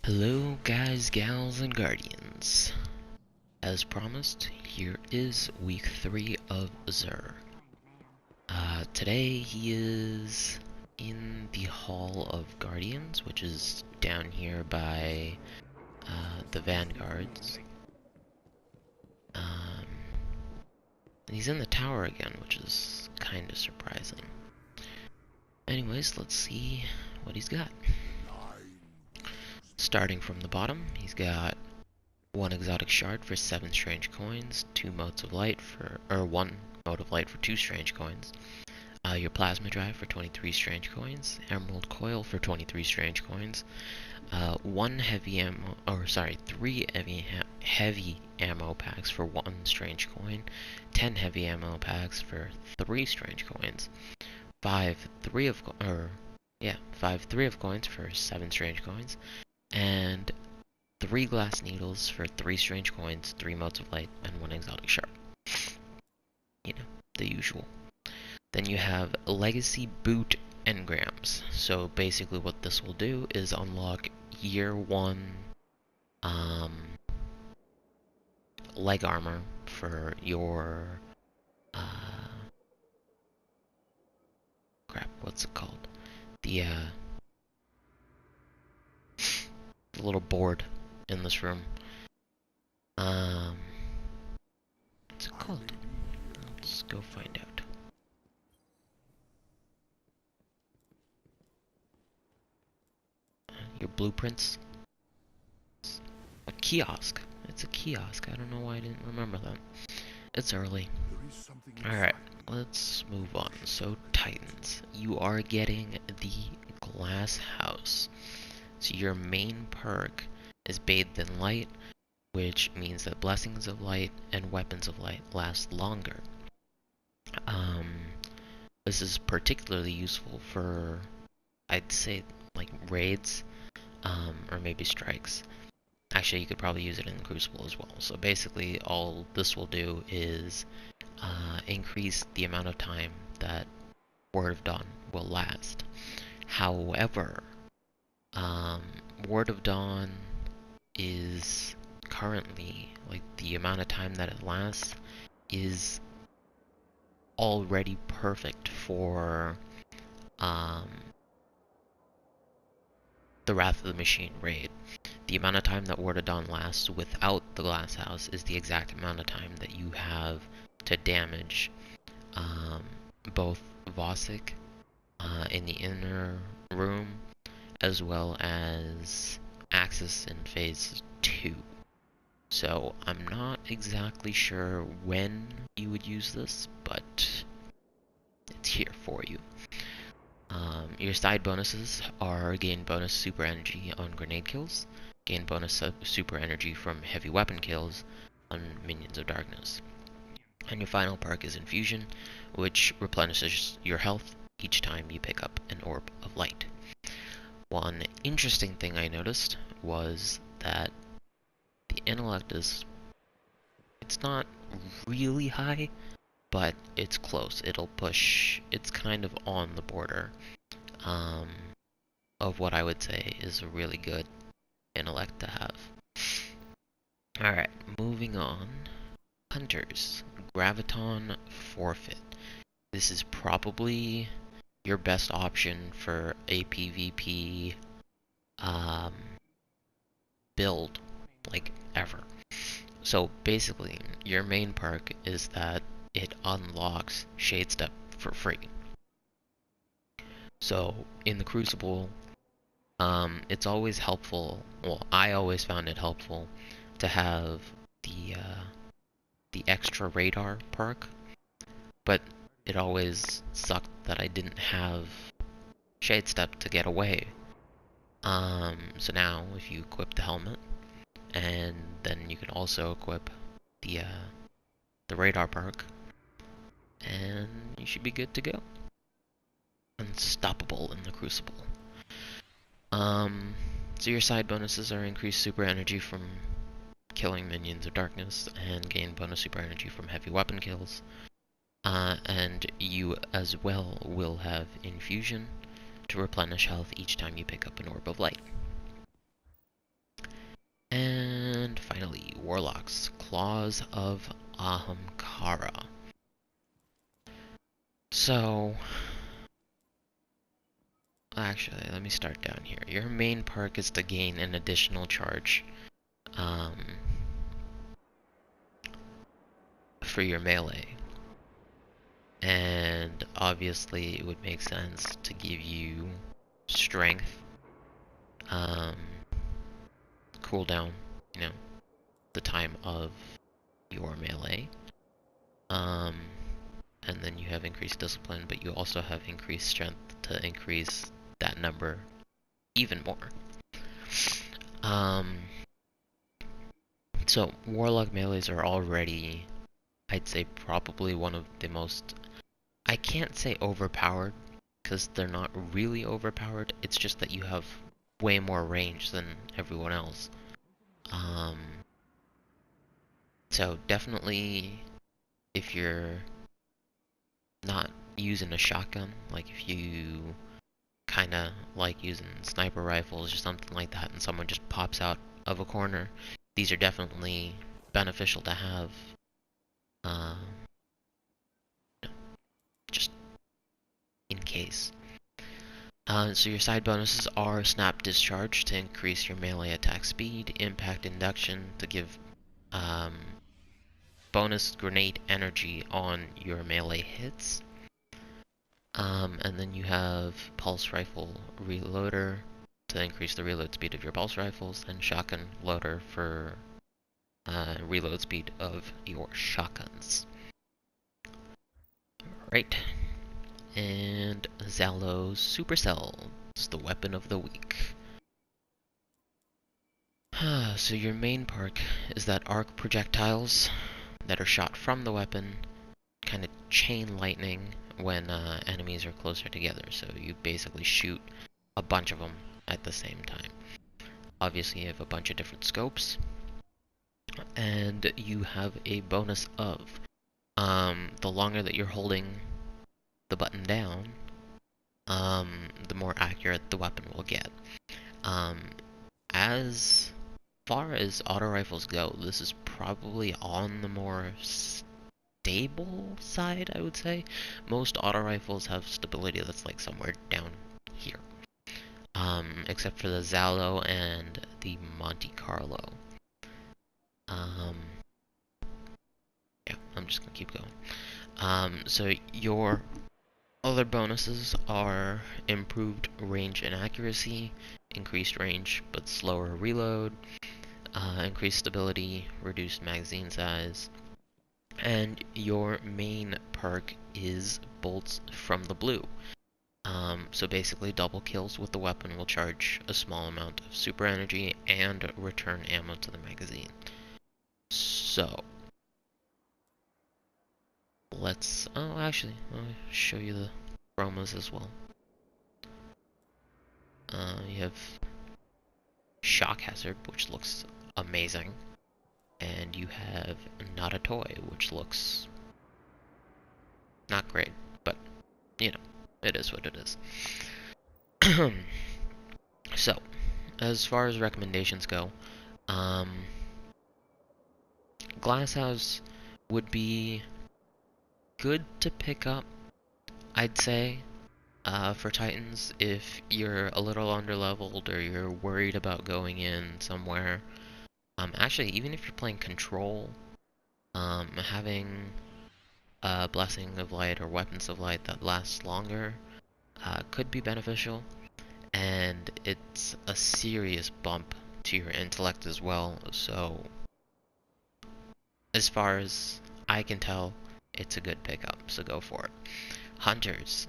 Hello guys, gals, and guardians. As promised, here is week 3 of Zur. Today he is in the Hall of Guardians, which is down here by the Vanguards. And he's in the tower again, which is kind of surprising. Anyways, let's see what he's got. Starting from the bottom, he's got 1 exotic shard for 7 strange coins, 2 motes of light for, or 1 mode of light for 2 strange coins, your plasma drive for 23 strange coins, emerald coil for 23 strange coins, 1 heavy ammo, or sorry, 3 heavy ammo packs for 1 strange coin, 10 heavy ammo packs for 3 strange coins, 5 3 of coins for 7 strange coins, and 3 glass needles for 3 strange coins, 3 motes of light, and 1 exotic shard. You know, the usual. Then you have legacy boot engrams. So basically what this will do is unlock year 1 leg armor for your what's it called? The little board in this room. What's it called? Let's go find out. Your blueprints. A kiosk. It's a kiosk. I don't know why I didn't remember that. It's early. Alright, let's move on. So, Titans. You are getting the glass house. So your main perk is Bathed in Light, which means that Blessings of Light and Weapons of Light last longer. This is particularly useful for, I'd say, like raids, or maybe strikes. Actually, you could probably use it in the Crucible as well. So basically, all this will do is increase the amount of time that Word of Dawn will last. However, Word of Dawn is currently, like, the amount of time that it lasts is already perfect for the Wrath of the Machine raid. The amount of time that Word of Dawn lasts without the glass house is the exact amount of time that you have to damage both Vosik in the inner room, as well as Axis in Phase 2. So I'm not exactly sure when you would use this, but it's here for you. Your side bonuses are gain bonus super energy on grenade kills, gain bonus super energy from heavy weapon kills on minions of darkness. And your final perk is Infusion, which replenishes your health each time you pick up an orb of light. One interesting thing I noticed was that the intellect it's not really high, but it's close. It'll push, it's kind of on the border of what I would say is a really good intellect to have. Alright, moving on. Hunters. Graviton Forfeit. This is probably your best option for a PvP build, like, ever. So basically, your main perk is that it unlocks Shadestep for free. So in the Crucible, it's always helpful, well, I always found it helpful to have the extra radar perk, but it always sucked that I didn't have Shadestep to get away. So now, if you equip the helmet, and then you can also equip the radar perk, and you should be good to go. Unstoppable in the Crucible. So your side bonuses are increased super energy from killing minions of darkness, and gain bonus super energy from heavy weapon kills. And you as well will have Infusion to replenish health each time you pick up an orb of light. finally, Warlocks, Claws of Ahamkara. So, actually, let me start down here. Your main perk is to gain an additional charge for your melee. And obviously, it would make sense to give you strength, cooldown, you know, the time of your melee. And then you have increased discipline, but you also have increased strength to increase that number even more. So Warlock melees are already, I'd say, probably one of the most, I can't say overpowered, because they're not really overpowered, it's just that you have way more range than everyone else. So definitely, if you're not using a shotgun, like if you kinda like using sniper rifles or something like that, and someone just pops out of a corner, these are definitely beneficial to have, just in case. So your side bonuses are Snap Discharge to increase your melee attack speed, Impact Induction to give bonus grenade energy on your melee hits, and then you have Pulse Rifle Reloader to increase the reload speed of your pulse rifles, and Shotgun Loader for reload speed of your shotguns. Right. And Zalo's Supercell is the weapon of the week. So your main perk is that arc projectiles that are shot from the weapon kind of chain lightning when enemies are closer together. So you basically shoot a bunch of them at the same time. Obviously you have a bunch of different scopes, and you have a bonus of the longer that you're holding the button down, the more accurate the weapon will get. As far as auto rifles go, this is probably on the more stable side, I would say. Most auto rifles have stability that's like somewhere down here, except for the Zalo and the Monte Carlo. Yeah, I'm just gonna keep going. So your other bonuses are improved range and accuracy, increased range but slower reload, increased stability, reduced magazine size, and your main perk is Bolts from the Blue. So basically double kills with the weapon will charge a small amount of super energy and return ammo to the magazine. So, actually, I'll show you the promos as well. You have Shock Hazard, which looks amazing, and you have Not a Toy, which looks not great, but, you know, it is what it is. So, as far as recommendations go, Glasshouse would be good to pick up, I'd say, for Titans if you're a little underleveled or you're worried about going in somewhere. Actually, even if you're playing Control, having a Blessing of Light or Weapons of Light that lasts longer could be beneficial, and it's a serious bump to your intellect as well, so as far as I can tell, it's a good pickup, so go for it. Hunters.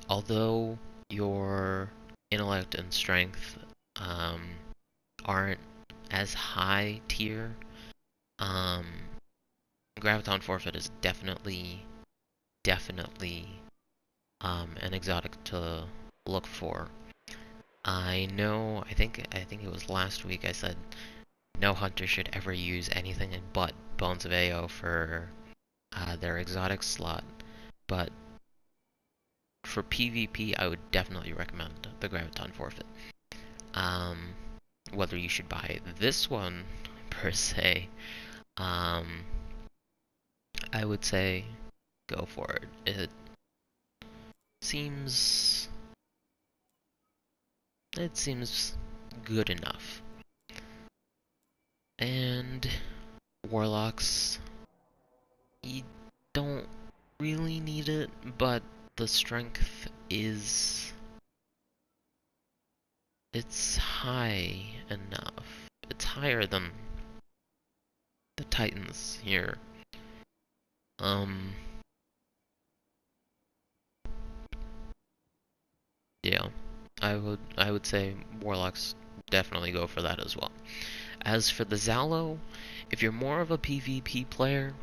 Although your intellect and strength aren't as high tier, Graviton Forfeit is definitely an exotic to look for. I know, I think it was last week I said no hunter should ever use anything but Bones of AO for their exotic slot, but for PvP I would definitely recommend the Graviton Forfeit. Whether you should buy this one per se. Um, I would say go for it. It seems it seems good enough. And warlocks, you don't really need it, but the strength is it's high enough. It's higher than the Titans here. Um, yeah, I would say warlocks definitely go for that as well. As for the Zalo, if you're more of a PvP player,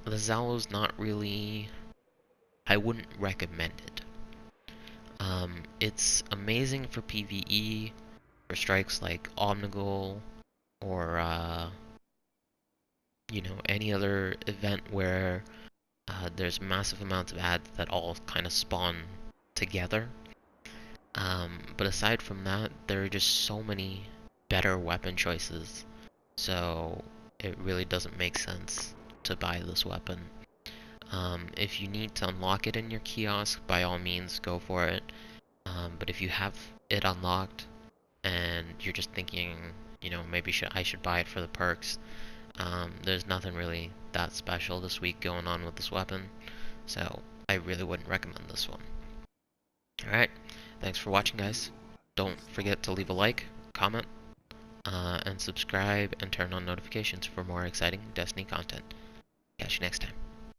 the Zalo's not really. I wouldn't recommend it. It's amazing for PvE, for strikes like Omnigul, or any other event where there's massive amounts of ads that all kind of spawn together. But aside from that, there are just so many better weapon choices, so it really doesn't make sense to buy this weapon. If you need to unlock it in your kiosk, by all means, go for it. But if you have it unlocked and you're just thinking, maybe I should buy it for the perks, there's nothing really that special this week going on with this weapon, so I really wouldn't recommend this one. Alright, thanks for watching, guys. Don't forget to leave a like, comment, and subscribe, and turn on notifications for more exciting Destiny content. Catch you next time.